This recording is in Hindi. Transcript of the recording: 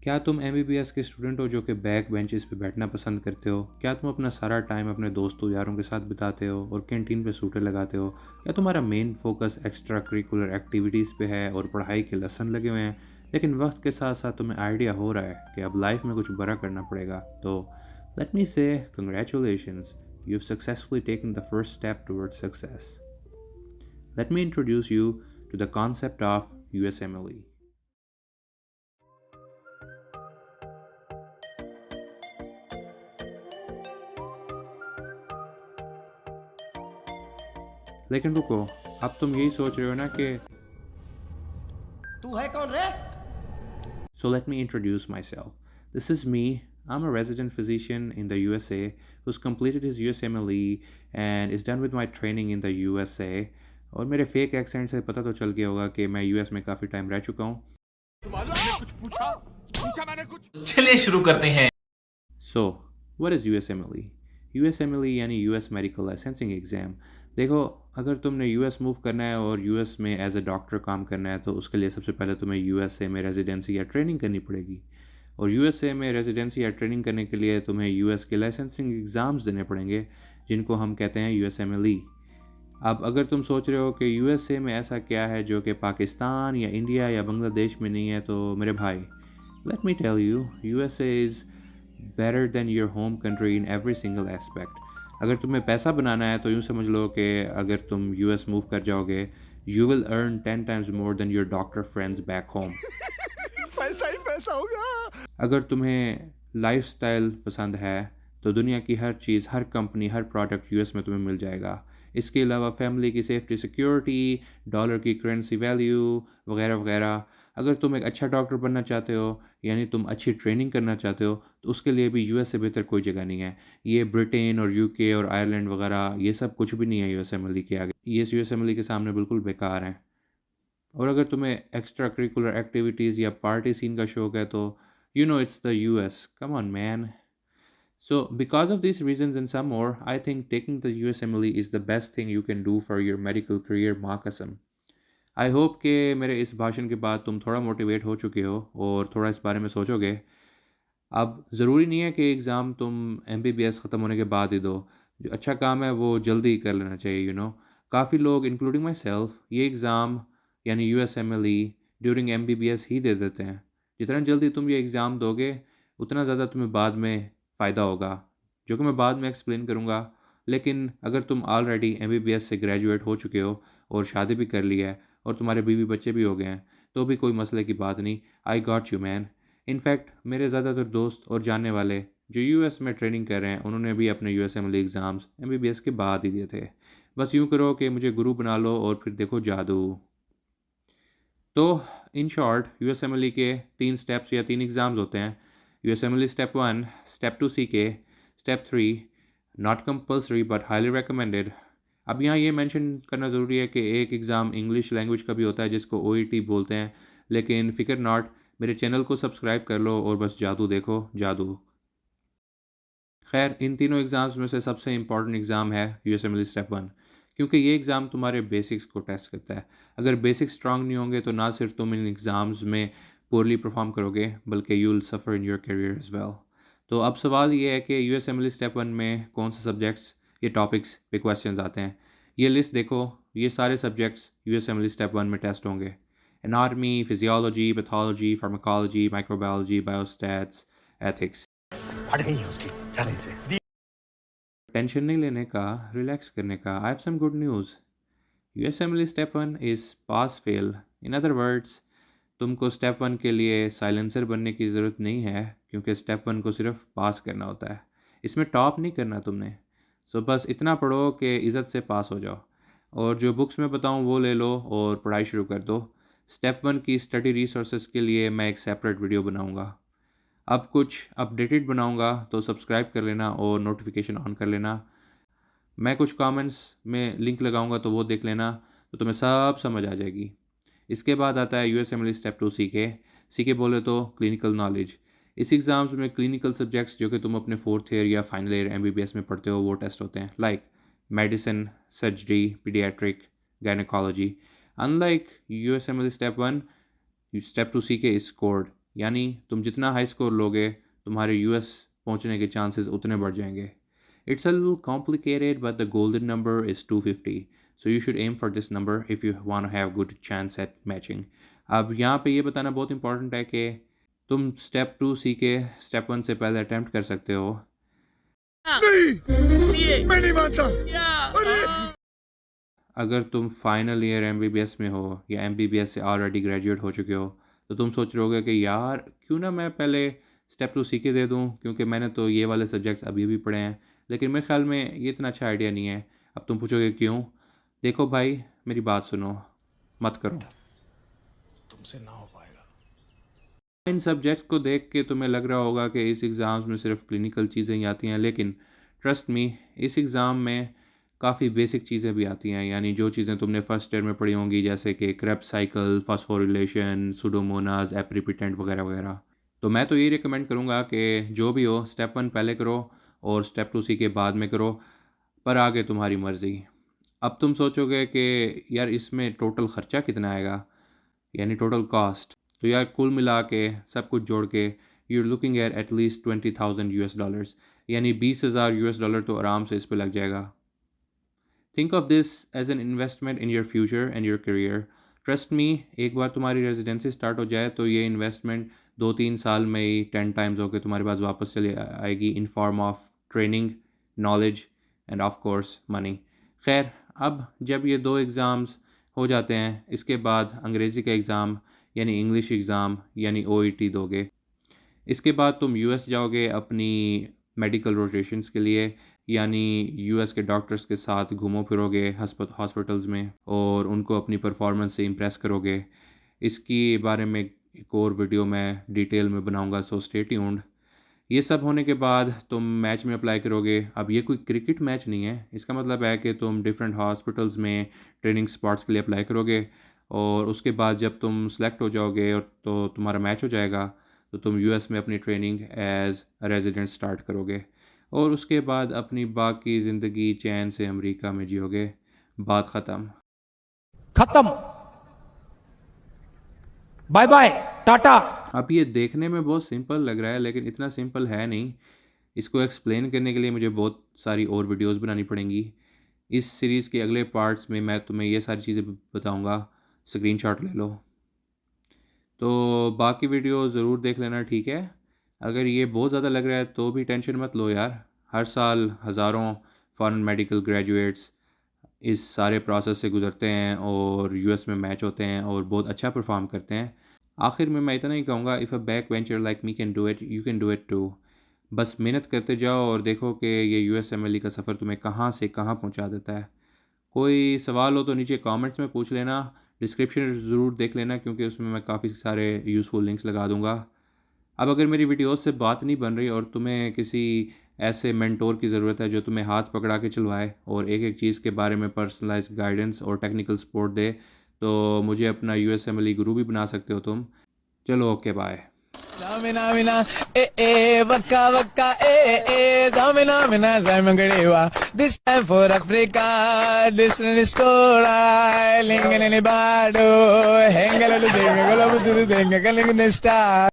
क्या तुम एमबीबीएस के स्टूडेंट हो जो कि बैक बेंचेस पे बैठना पसंद करते हो? क्या तुम अपना सारा टाइम अपने दोस्तों यारों के साथ बिताते हो और कैंटीन पे सूटे लगाते हो? या तुम्हारा main focus extra curricular activities पे है और पढ़ाई के लेसन लगे हुए हैं, लेकिन वक्त के साथ साथ तुम्हें आइडिया हो रहा है कि अब लाइफ में कुछ बड़ा करना पड़ेगा? तो लेट मी से congratulations, you've successfully taken the first step towards success. Let me introduce you to the concept of USMLE. लेकिन रुको, अब तुम यही सोच रहे हो ना कि तू है कौन रे? So let me introduce myself. This is me. I'm a resident physician in the USA who's completed his USMLE and is done with my training in the USA. और मेरे फेक एक्सेंट से पता तो चल गया होगा कि मैं यूएस में काफ़ी टाइम रह चुका हूँ. चलिए शुरू करते हैं। So, what is USMLE? USMLE यानी यूएस मेडिकल लाइसेंसिंग एग्ज़ाम. देखो, अगर तुमने यूएस मूव करना है और यूएस में एज अ डॉक्टर काम करना है तो उसके लिए सबसे पहले तुम्हें यूएसए में रेजिडेंसी या ट्रेनिंग करनी पड़ेगी. और यूएसए में रेजिडेंसी या ट्रेनिंग करने के लिए तुम्हें यूएस के लाइसेंसिंग एग्ज़ाम्स देने पड़ेंगे जिनको हम कहते हैं यूएसएमएलई. अब अगर तुम सोच रहे हो कि यूएसए में ऐसा क्या है जो कि पाकिस्तान या इंडिया या बांग्लादेश में नहीं है, तो मेरे भाई, let me tell you, USA is better than your home country in every single aspect. अगर तुम्हें पैसा बनाना है तो यूँ समझ लो कि अगर तुम यूएस मूव कर जाओगे, you will earn 10 times more than your doctor friends back home. पैसा ही पैसा होगा। अगर तुम्हें लाइफस्टाइल पसंद है तो दुनिया की हर चीज़, हर कंपनी, हर प्रोडक्ट यूएस में तुम्हें मिल जाएगा. इसके अलावा फैमिली की सेफ्टी, सिक्योरिटी, डॉलर की करेंसी वैल्यू वगैरह वगैरह. अगर तुम एक अच्छा डॉक्टर बनना चाहते हो, यानी तुम अच्छी ट्रेनिंग करना चाहते हो, तो उसके लिए भी यूएस से बेहतर कोई जगह नहीं है. ये ब्रिटेन और यूके और आयरलैंड वगैरह ये सब कुछ भी नहीं है यूएसएमएलई के आगे. ये यूएसएमएलई के सामने बिल्कुल बेकार हैं. और अगर तुम्हें एक्स्ट्रा करिकुलर एक्टिविटीज़ या पार्टी सीन का शौक है तो you know it's the US. Come on, man. So, because of these reasons and some more, I think taking the USMLE is the best thing you can do for your medical career, माँ कसम. आई होप कि मेरे इस भाषण के बाद तुम थोड़ा मोटिवेट हो चुके हो और थोड़ा इस बारे में सोचोगे. अब ज़रूरी नहीं है कि एग्ज़ाम तुम एमबीबीएस ख़त्म होने के बाद ही दो. जो अच्छा काम है वो जल्दी ही कर लेना चाहिए, काफ़ी लोग इंक्लूडिंग माई सेल्फ ये एग्ज़ाम यानी यूएसएमएलई ड्यूरिंग एमबीबीएस ही दे देते हैं. जितना जल्दी तुम ये एग्ज़ाम दोगे उतना ज़्यादा तुम्हें बाद में फ़ायदा होगा, जो कि मैं बाद में एक्सप्लेन करूँगा. लेकिन अगर तुम ऑलरेडी एमबीबीएस से ग्रेजुएट हो चुके हो और शादी भी कर ली है और तुम्हारे बीवी बच्चे भी हो गए हैं, तो भी कोई मसले की बात नहीं. I got you man. In fact मेरे ज़्यादातर दोस्त और जानने वाले जो यूएस में ट्रेनिंग कर रहे हैं उन्होंने भी अपने यूएसएमएलई एग्ज़ाम्स एमबीबीएस के बाद ही दिए थे. बस यूँ करो कि मुझे गुरु बना लो और फिर देखो जादू. तो इन शॉर्ट यूएसएमएलई के 3 स्टेप्स या 3 एग्ज़ाम्स होते हैं. USMLE step 1, step 2 CK, step 3 not compulsory but highly recommended. अब यहाँ ये मेंशन करना ज़रूरी है कि एक एग्ज़ाम इंग्लिश लैंग्वेज का भी होता है जिसको ओईटी बोलते हैं, लेकिन फ़िक्र नॉट, मेरे चैनल को सब्सक्राइब कर लो और बस जादू देखो, जादू. खैर, इन तीनों एग्ज़ाम्स में से सबसे इम्पॉर्टेंट एग्ज़ाम है यूएसएमएलई स्टेप 1, क्योंकि ये एग्ज़ाम तुम्हारे बेसिक्स को टेस्ट करता है. अगर बेसिक्स स्ट्रांग नहीं होंगे तो ना सिर्फ तुम इन एग्ज़ाम्स में पोरली परफॉर्म करोगे बल्कि you will suffer in your career as well. तो अब सवाल ये है कि यूएसएमएलई स्टेप 1 में कौन से सब्जेक्ट्स या टॉपिक्स पे क्वेश्चंस आते हैं. ये लिस्ट देखो. ये सारे सब्जेक्ट्स यूएसएमएलई स्टेप 1 में टेस्ट होंगे. Anatomy, physiology, pathology, pharmacology, microbiology, biostats, ethics. फट गई है उसकी जाने से। टेंशन नहीं लेने का, रिलैक्स करने का. I have some good news. USMLE step 1 is pass fail. In other words, तुमको स्टेप 1 के लिए साइलेंसर बनने की ज़रूरत नहीं है, क्योंकि स्टेप 1 को सिर्फ पास करना होता है. इसमें टॉप नहीं करना तुमने. सो बस इतना पढ़ो कि इज़्ज़त से पास हो जाओ, और जो बुक्स मैं बताऊँ वो ले लो और पढ़ाई शुरू कर दो. स्टेप 1 की स्टडी रिसोर्सेज के लिए मैं एक सेपरेट वीडियो बनाऊँगा. अब कुछ अपडेटेड बनाऊँगा तो सब्सक्राइब कर लेना और नोटिफिकेशन ऑन कर लेना. मैं कुछ कमेंट्स में लिंक लगाऊंगा तो वो देख लेना, तो तुम्हें सब समझ आ जाएगी. इसके बाद आता है यूएसएमएलई स्टेप 2 सीके. सीके बोले तो क्लिनिकल नॉलेज. इस एग्ज़ाम्स में क्लिनिकल सब्जेक्ट्स जो कि तुम अपने 4th ईयर या फाइनल ईयर एमबीबीएस में पढ़ते हो वो टेस्ट होते हैं, like medicine, surgery, paediatric, gynaecology. Unlike USMLE step 1, step 2 CK is scored. यानी तुम जितना हाई स्कोर लोगे तुम्हारे यूएस पहुंचने के चांसेस उतने बढ़ जाएंगे. It's a little complicated, but the golden number is 250. So you should aim for this number if you want to have good chance at matching. अब यहाँ पे ये बताना बहुत इंपॉर्टेंट है कि तुम स्टेप 2 सीख के स्टेप 1 से पहले अटैम्प्ट कर सकते हो. नहीं मैं नहीं मानता. अगर तुम फाइनल ईयर एमबीबीएस में हो या एमबीबीएस से ऑलरेडी ग्रेजुएट हो चुके हो तो तुम सोच रहे होगे कि यार क्यों ना मैं पहले स्टेप 2 सीख के दे दूँ, क्योंकि मैंने तो ये वाले सब्जेक्ट्स अभी भी पढ़े हैं. लेकिन मेरे ख्याल में ये इतना अच्छा आइडिया नहीं है. अब तुम पूछोगे क्यों. देखो भाई, मेरी बात सुनो, मत करो. तुमसे ना हो पाएगा. इन सब्जेक्ट्स को देख के तुम्हें लग रहा होगा कि इस एग्ज़ाम्स में सिर्फ क्लिनिकल चीज़ें ही आती हैं, लेकिन ट्रस्ट मी, इस एग्ज़ाम में काफ़ी बेसिक चीज़ें भी आती हैं. यानी जो चीज़ें तुमने फर्स्ट ईयर में पढ़ी होंगी, जैसे कि क्रेब्स साइकिल, फॉस्फोरिलेशन, सुडोमोनास, एप्रीपिटेंट वगैरह वगैरह. तो मैं तो ये रिकमेंड करूँगा कि जो भी हो स्टेप 1 पहले करो और स्टेप 2 सीखे बाद में करो, पर आगे तुम्हारी मर्ज़ी. अब तुम सोचोगे कि यार इसमें टोटल ख़र्चा कितना आएगा, यानी टोटल कॉस्ट. तो यार कुल मिला के सब कुछ जोड़ के you are looking at least $20,000, यानी $20,000 तो आराम से इस पे लग जाएगा. Think of this as an investment in your future and your career. Trust me, एक बार तुम्हारी रेजिडेंसी स्टार्ट हो जाए तो ये इन्वेस्टमेंट 2-3 साल में ही 10 टाइम्स होकर तुम्हारे पास वापस चली आएगी in form of training, knowledge end of course money. खैर, अब जब ये 2 एग्ज़ाम्स हो जाते हैं, इसके बाद अंग्रेज़ी का एग्ज़ाम यानी इंग्लिश एग्ज़ाम यानी OET दोगे. इसके बाद तुम यूएस जाओगे अपनी मेडिकल रोटेशंस के लिए, यानी यूएस के डॉक्टर्स के साथ घूमो फिरोगे हॉस्पिटल्स में और उनको अपनी परफॉर्मेंस से इम्प्रेस करोगे. इसके बारे में एक और वीडियो मैं डिटेल में बनाऊंगा, सो स्टे ट्यून्ड. ये सब होने के बाद तुम मैच में अप्लाई करोगे. अब ये कोई क्रिकेट मैच नहीं है, इसका मतलब है कि तुम डिफरेंट हॉस्पिटल्स में ट्रेनिंग स्पॉट्स के लिए अप्लाई करोगे और उसके बाद जब तुम सेलेक्ट हो जाओगे और तो तुम्हारा मैच हो जाएगा तो तुम यूएस में अपनी ट्रेनिंग एज रेजिडेंट स्टार्ट करोगे और उसके बाद अपनी बाकी ज़िंदगी चैन से अमेरिका में जियोगे. बात ख़त्म. खत्म. Bye bye, tata. अब ये देखने में बहुत सिंपल लग रहा है, लेकिन इतना सिंपल है नहीं. इसको एक्सप्लेन करने के लिए मुझे बहुत सारी और वीडियोस बनानी पड़ेंगी. इस सीरीज़ के अगले पार्ट्स में मैं तुम्हें ये सारी चीज़ें बताऊंगा. स्क्रीनशॉट ले लो. तो बाकी वीडियो ज़रूर देख लेना, ठीक है. अगर ये बहुत ज़्यादा लग रहा है तो भी टेंशन मत लो यार. हर साल हज़ारों फॉरेन मेडिकल ग्रेजुएट्स इस सारे प्रोसेस से गुजरते हैं और यूएस में मैच होते हैं और बहुत अच्छा परफॉर्म करते हैं. आखिर में मैं इतना ही कहूँगा, if a backbencher like me can do it, you can do it too. बस मेहनत करते जाओ और देखो कि ये USMLE का सफ़र तुम्हें कहाँ से कहाँ पहुँचा देता है. कोई सवाल हो तो नीचे कमेंट्स में पूछ लेना. डिस्क्रिप्शन ज़रूर देख लेना क्योंकि उसमें मैं काफ़ी सारे यूज़फुल लिंक्स लगा दूँगा. अब अगर मेरी वीडियोस से बात नहीं बन रही और तुम्हें किसी ऐसे मेंटोर की ज़रूरत है जो तुम्हें हाथ पकड़ा के चलवाए और एक एक चीज़ के बारे में पर्सनलाइज गाइडेंस और टेक्निकल सपोर्ट दे, तो मुझे अपना USMLE गुरु भी बना सकते हो तुम. चलो, okay, bye. Zamina mina, waka waka, zamina mina, zamangadiwa. This time for Africa, this is story. Lingalini bado, hengalali jenga, galabu denga, galing star.